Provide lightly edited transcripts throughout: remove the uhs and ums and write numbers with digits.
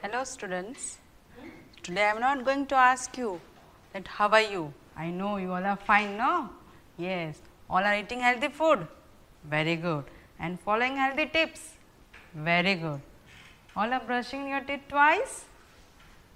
Hello students, today I am not going to ask you that how are you. I know you all are fine, no? Yes, all are eating healthy food, very good, and following healthy tips, very good. All are brushing your teeth twice,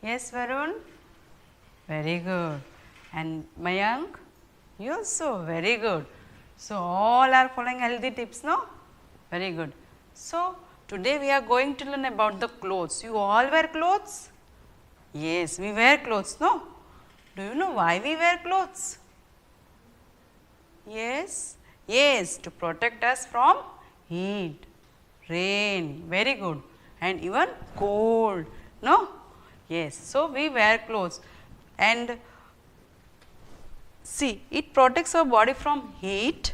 yes Varun, very good, and Mayank, you also, very good. So, all are following healthy tips, no? Very good. So, today we are going to learn about the clothes. You all wear clothes? Yes, we wear clothes, no? Do you know why we wear clothes? Yes, yes, to protect us from heat, rain, very good, and even cold, no? Yes, so we wear clothes and see, it protects our body from heat.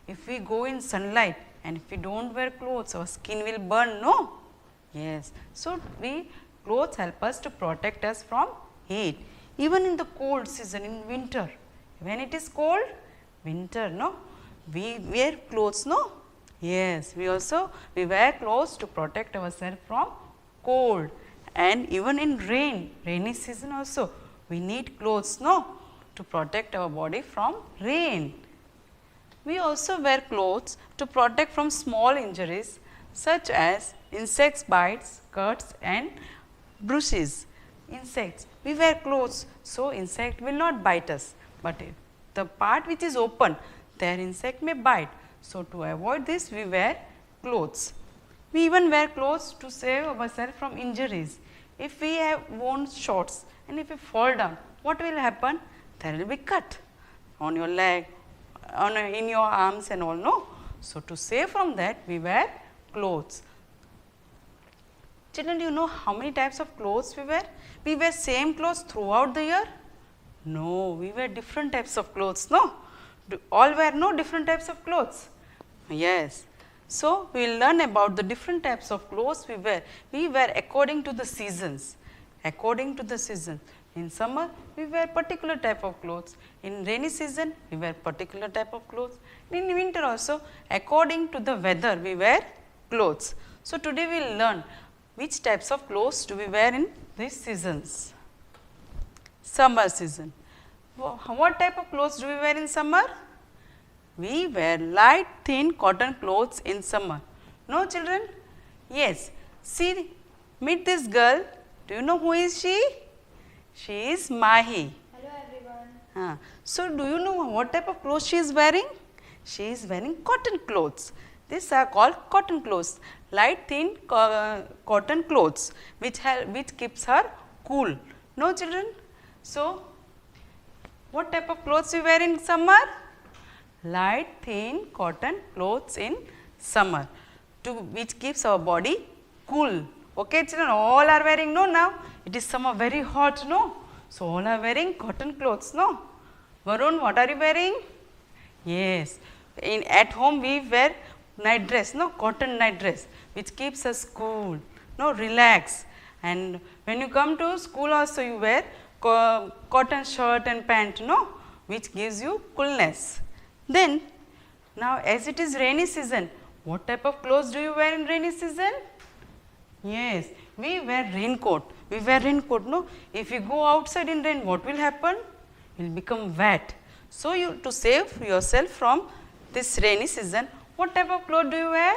If we go in sunlight and if we do not wear clothes, our skin will burn, no? Yes. So, clothes help us to protect us from heat. Even in the cold season, in winter, when it is cold, winter, no? We wear clothes, no? Yes, we wear clothes to protect ourselves from cold, and even in rainy season also, we need clothes, no? To protect our body from rain. We also wear clothes to protect from small injuries such as insects bites, cuts and bruises. Insects, we wear clothes, so insect will not bite us, but if the part which is open, there insect may bite. So, to avoid this we wear clothes. We even wear clothes to save ourselves from injuries. If we have worn shorts and if we fall down, what will happen? There will be cut on your leg, in your arms and all, no. So, to save from that we wear clothes. Children, do you know how many types of clothes we wear? We wear same clothes throughout the year? No, we wear different types of clothes, no. Do all wear no different types of clothes? Yes. So, we will learn about the different types of clothes we wear. We wear according to the seasons, according to the season. In summer, we wear particular type of clothes. In rainy season, we wear particular type of clothes. In winter also, according to the weather, we wear clothes. So, today we will learn which types of clothes do we wear in these seasons. Summer season. What type of clothes do we wear in summer? We wear light, thin cotton clothes in summer. No, children? Yes. See, meet this girl. Do you know who is she? She is Mahi. Hello everyone. So, do you know what type of clothes she is wearing? She is wearing cotton clothes. These are called cotton clothes, light thin cotton clothes which keeps her cool. No, children? So, what type of clothes we wear in summer? Light thin cotton clothes in summer which keeps our body cool. Okay, children, all are wearing, no, now it is summer very hot, no. So, all are wearing cotton clothes, no. Varun, what are you wearing? Yes, at home we wear night dress, no, cotton night dress which keeps us cool, no, relax. And when you come to school also you wear cotton shirt and pant, no, which gives you coolness. Then, now as it is rainy season, what type of clothes do you wear in rainy season? Yes, we wear raincoat. We wear raincoat, no. If you go outside in rain, what will happen? You will become wet. So, to save yourself from this rainy season, what type of cloth do you wear?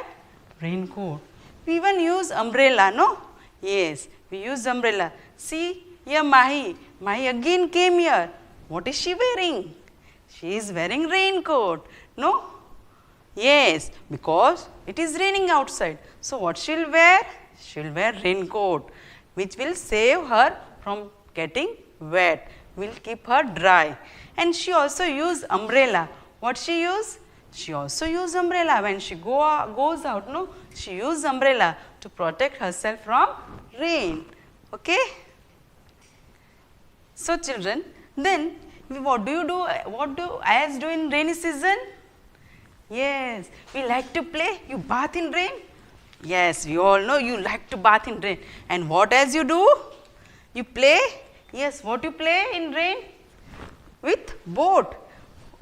Raincoat. We even use umbrella, no. Yes, we use umbrella. See here Mahi. Mahi again came here. What is she wearing? She is wearing raincoat, no. Yes, because it is raining outside. So, what she will wear? She will wear raincoat which will save her from getting wet, will keep her dry. And she also use umbrella. What she use? She also use umbrella when she goes out, no, she use umbrella to protect herself from rain. Okay. So, children, then what do ayahs do in rainy season? Yes, we like to play. You bath in rain? Yes, we all know you like to bath in rain. And what else you do? You play? Yes, what you play in rain? With boat.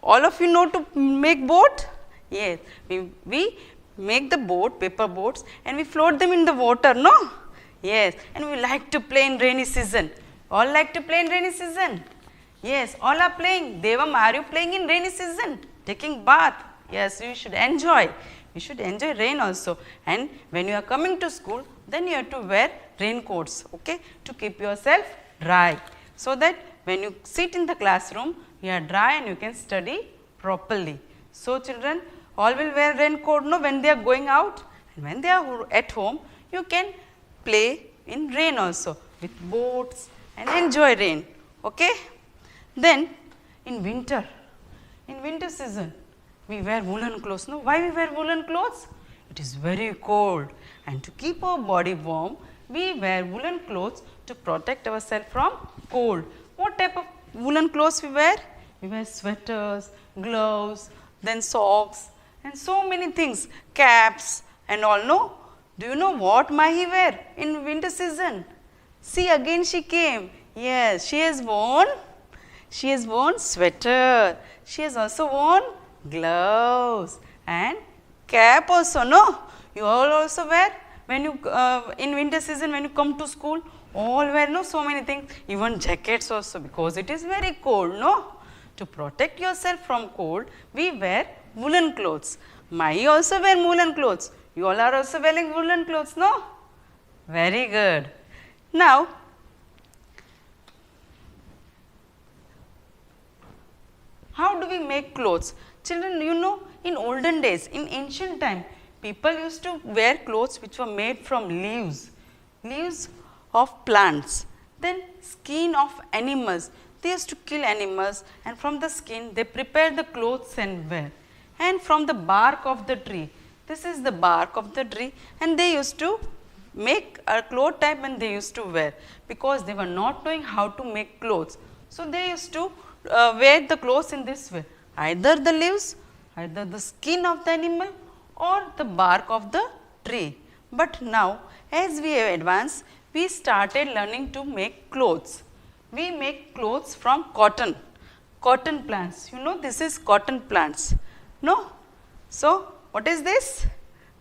All of you know to make boat? Yes, we make the boat, paper boats, and we float them in the water, no? Yes, and we like to play in rainy season. All like to play in rainy season? Yes, all are playing. Devam, are you playing in rainy season? Taking bath? Yes, you should enjoy. You should enjoy rain also. And when you are coming to school, then you have to wear raincoats, okay, to keep yourself dry. So that when you sit in the classroom, you are dry and you can study properly. So children, all will wear raincoat, no, when they are going out, and when they are at home, you can play in rain also with boats and enjoy rain, okay. Then in winter season, we wear woolen clothes, no. Why we wear woolen clothes? It is very cold, and to keep our body warm, we wear woolen clothes to protect ourselves from cold. What type of woolen clothes we wear? We wear sweaters, gloves, then socks, and so many things, caps and all, no. Do you know what Mahi wear in winter season? See, again she came. Yes, she has worn sweater. She has also worn gloves and cap also, no. You all also wear when you in winter season when you come to school, all wear, no, so many things, even jackets also, because it is very cold, no. To protect yourself from cold, we wear woolen clothes. Mahi also wear woolen clothes. You all are also wearing woolen clothes, no? Very good. Now, how do we make clothes? Children, you know, in olden days, in ancient time, people used to wear clothes which were made from leaves of plants, then skin of animals. They used to kill animals, and from the skin they prepare the clothes and wear. And from the bark of the tree, this is the bark of the tree, and they used to make a cloth type and they used to wear, because they were not knowing how to make clothes. So, they used to wear the clothes in this way, either the leaves, either the skin of the animal or the bark of the tree. But now, as we have advanced, we started learning to make clothes. We make clothes from cotton plants. You know, this is cotton plants, no? So, what is this?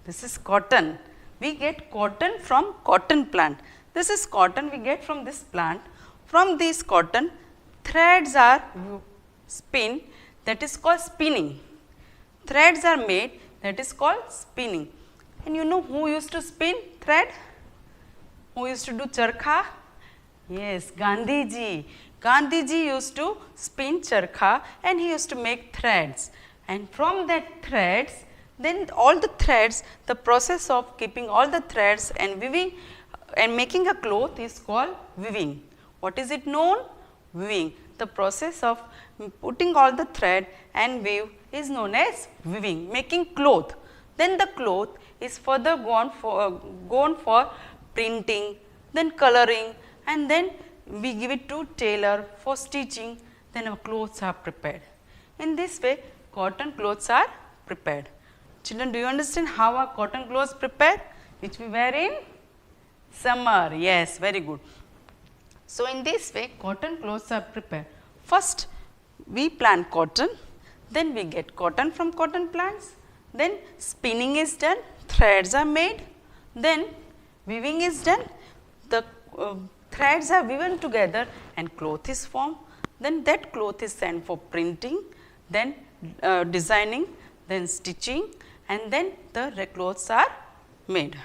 This is cotton. We get cotton from cotton plant. This is cotton we get from this plant. From this cotton, threads are spin, that is called spinning. Threads are made, that is called spinning. And you know who used to spin thread? Who used to do charkha? Yes, Gandhiji. Gandhiji used to spin charkha and he used to make threads. And from that threads, then all the threads, the process of keeping all the threads and weaving and making a cloth is called weaving. What is it known? Weaving. The process of putting all the thread and weave is known as weaving, making cloth. Then the cloth is further gone for printing, then coloring, and then we give it to tailor for stitching, then our clothes are prepared. In this way, cotton clothes are prepared. Children, do you understand how are cotton clothes prepared, which we wear in summer? Yes, very good. So, in this way, cotton clothes are prepared. First, we plant cotton, then we get cotton from cotton plants, then spinning is done, threads are made, then weaving is done, the threads are woven together and cloth is formed, then that cloth is sent for printing, then designing, then stitching, and then the clothes are made.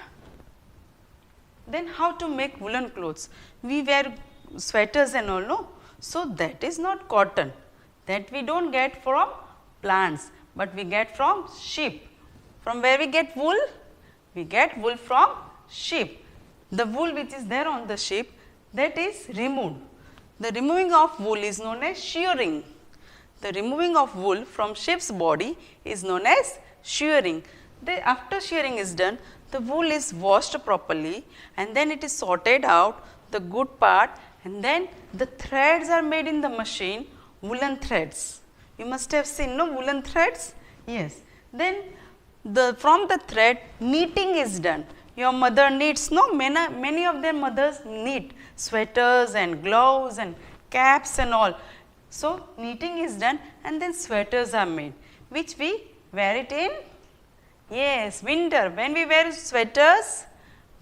Then how to make woolen clothes? We wear sweaters and all, no? So, that is not cotton, that we do not get from plants, but we get from sheep. From where we get wool? We get wool from sheep. The wool which is there on the sheep, that is removed. The removing of wool is known as shearing. The removing of wool from sheep's body is known as shearing. After shearing is done, the wool is washed properly and then it is sorted out, the good part, and then the threads are made in the machine, woolen threads. You must have seen, no, woolen threads? Yes. Then from the thread, knitting is done. Your mother knits, no, many of their mothers knit sweaters and gloves and caps and all. So, knitting is done and then sweaters are made, which we wear it in, yes, winter. When we wear sweaters?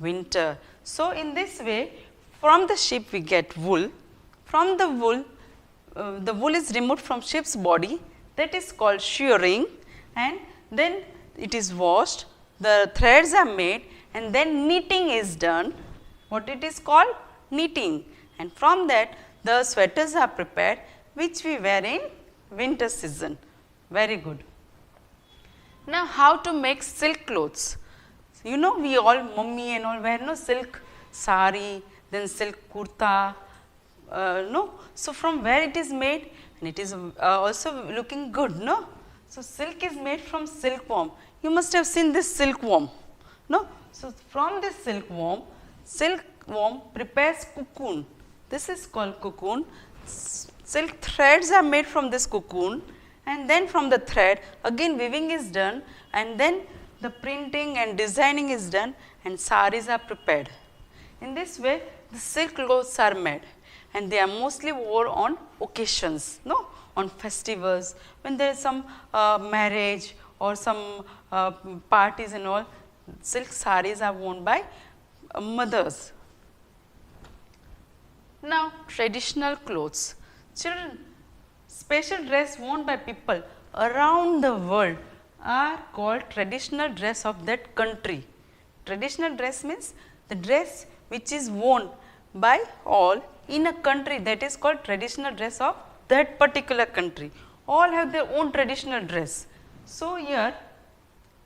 Winter. So, in this way from the sheep we get wool, from the wool is removed from sheep's body, that is called shearing, and then it is washed, the threads are made, and then knitting is done. What it is called? Knitting, and from that the sweaters are prepared which we wear in winter season. Very good. Now, how to make silk clothes? You know, we all, mummy and all wear no silk sari, then silk kurta, no. So, from where it is made, and it is also looking good, no. So, silk is made from silkworm. You must have seen this silkworm, no. So, from this silkworm prepares cocoon. This is called cocoon. Silk threads are made from this cocoon, and then from the thread again weaving is done, and then the printing and designing is done, and saris are prepared. In this way the silk clothes are made, and they are mostly worn on occasions, no, on festivals, when there is some marriage or some parties and all, silk saris are worn by mothers. Now, traditional clothes. Children, special dress worn by people around the world are called traditional dress of that country. Traditional dress means the dress which is worn by all in a country, that is called traditional dress of that particular country. All have their own traditional dress. So, here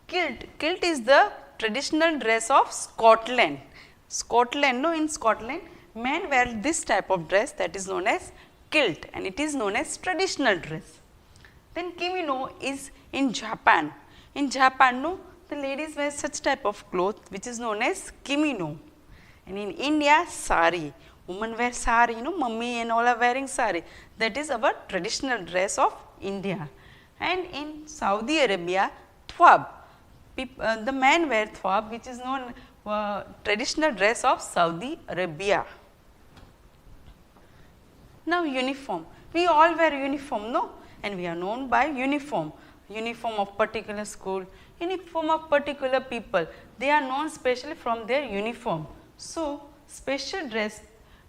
kilt is the traditional dress of Scotland. Scotland, no, in Scotland men wear this type of dress, that is known as kilt, and it is known as traditional dress. Then kimono is in Japan. In Japan, no, the ladies wear such type of cloth which is known as kimono. And in India, sari. Women wear sari, you know, mummy and all are wearing sari. That is our traditional dress of India. And in Saudi Arabia, thawb. The men wear thawb, which is known traditional dress of Saudi Arabia. Now, uniform. We all wear uniform, no, and we are known by uniform. Uniform of particular school, uniform of particular people. They are known specially from their uniform. So, special dress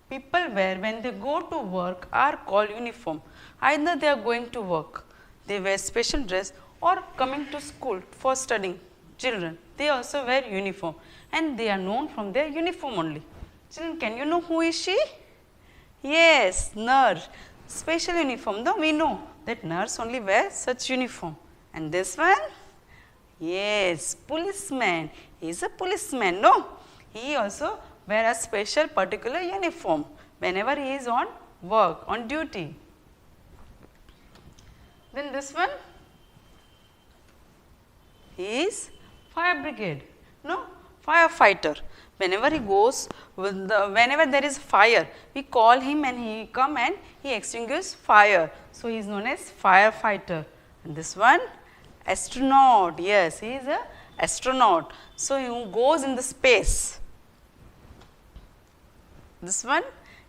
people wear when they go to work are called uniform. Either they are going to work, they wear special dress, or coming to school for studying. Children, they also wear uniform, and they are known from their uniform only. Children, can you know who is she? Yes, nurse. Special uniform, though we know that nurse only wears such uniform. And this one? Yes, policeman. He is a policeman, no? He also wears a special particular uniform whenever he is on work, on duty. Then this one? He is fire brigade, no? Firefighter. Whenever he goes, whenever there is fire, we call him and he come and he extinguishes fire. So, he is known as firefighter. And this one, astronaut. Yes, he is a astronaut. So, he goes in the space. This one,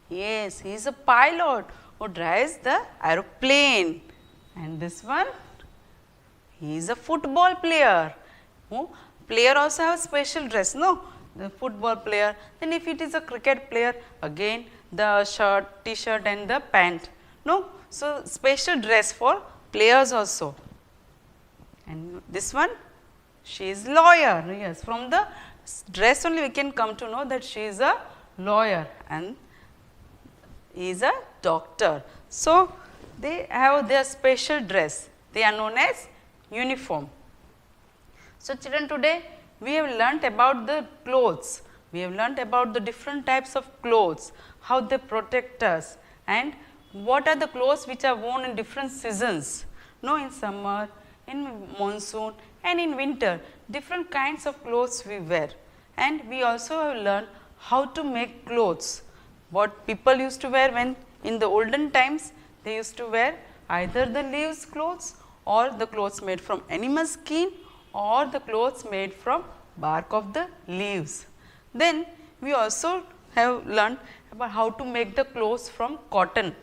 yes, he is a pilot who drives the aeroplane. And this one, he is a football player. Player also have special dress, no? The football player. Then if it is a cricket player, again the shirt, t-shirt and the pant, no? So, special dress for players also. And this one, she is lawyer. Yes, from the dress only we can come to know that she is a lawyer and he is a doctor. So, they have their special dress. They are known as uniform. So, children, today we have learnt about the clothes, we have learnt about the different types of clothes, how they protect us, and what are the clothes which are worn in different seasons, no, in summer, in monsoon and in winter, different kinds of clothes we wear. And we also have learned how to make clothes, what people used to wear when in the olden times, they used to wear either the leaves clothes or the clothes made from animal skin or the clothes made from bark of the leaves. Then we also have learned about how to make the clothes from cotton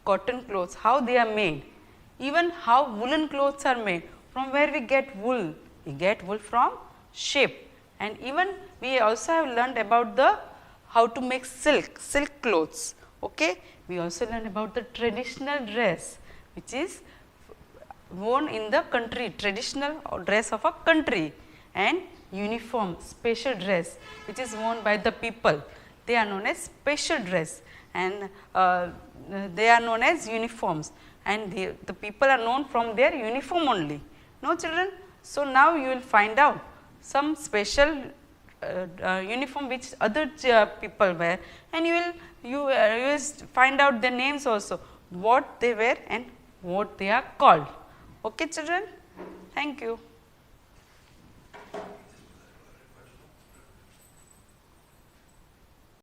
clothes, how they are made, even how woolen clothes are made, from where we get wool. We get wool from sheep, And even we also have learned about the how to make silk clothes. Okay. We also learned about the traditional dress, which is worn in the country, traditional dress of a country, and uniform, special dress, which is worn by the people. They are known as special dress, and they are known as uniforms, and the people are known from their uniform only. No, children? So, now you will find out some special uniform which other people wear, and you will find out their names also, what they wear and what they are called. Okay, children? Thank you.